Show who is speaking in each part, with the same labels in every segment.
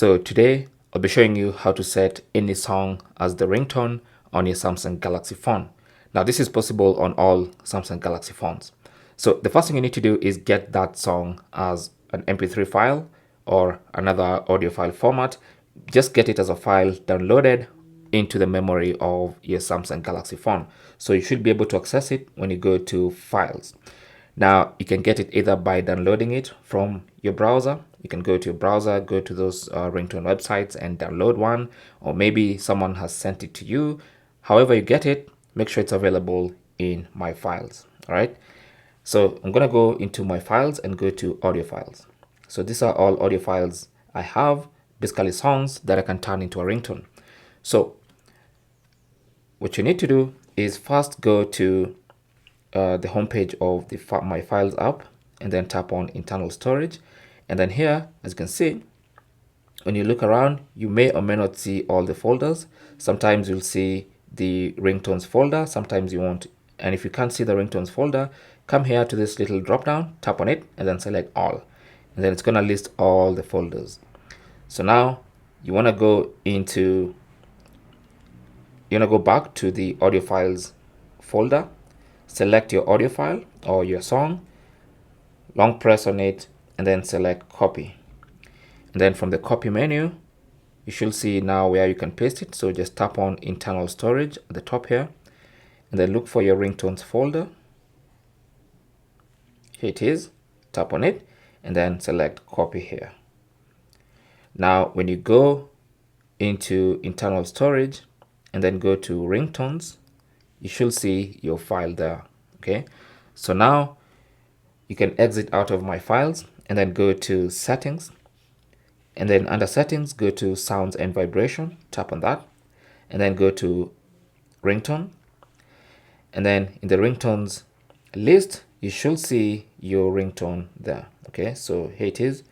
Speaker 1: So today I'll be showing you how to set any song as the ringtone on your Samsung Galaxy phone. Now this is possible on all Samsung Galaxy phones. So the first thing you need to do is get that song as an MP3 file or another audio file format. Just get it as a file downloaded into the memory of your Samsung Galaxy phone. So you should be able to access it when you go to files. Now you can get it either by downloading it from your browser. You can go to your browser, go to those ringtone websites and download one, or maybe someone has sent it to you. However you get it, make sure it's available in my files. All right. So I'm gonna go into my files and go to audio files. So these are all audio files I have, basically songs that I can turn into a ringtone. So what you need to do is first go to the homepage of the My Files app and then tap on internal storage. And then here, as you can see, when you look around, you may or may not see all the folders. Sometimes you'll see the ringtones folder, sometimes you won't. And if you can't see the ringtones folder, come here to this little drop down, tap on it, and then select all. And then it's going to list all the folders. So now you want to go back to the audio files folder, select your audio file or your song, long press on it, and then select copy. And then from the copy menu, you should see now where you can paste it. So just tap on internal storage at the top here, and then look for your ringtones folder. Here it is, tap on it, and then select copy here. Now, when you go into internal storage and then go to ringtones, you should see your file there. Okay, so now you can exit out of my files and then go to settings, and then under settings go to sounds and vibration, tap on that, and then go to ringtone, and then in the ringtones list you should see your ringtone there. Okay, so here it is,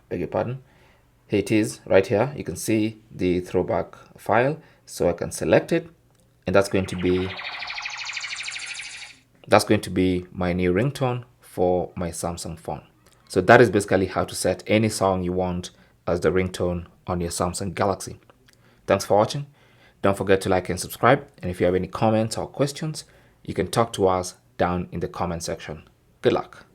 Speaker 1: beg your pardon, here it is right here. You can see the throwback file, so I can select it, and that's going to be my new ringtone for my Samsung phone. So that is basically how to set any song you want as the ringtone on your Samsung Galaxy. Thanks for watching. Don't forget to like and subscribe. And if you have any comments or questions, you can talk to us down in the comment section. Good luck.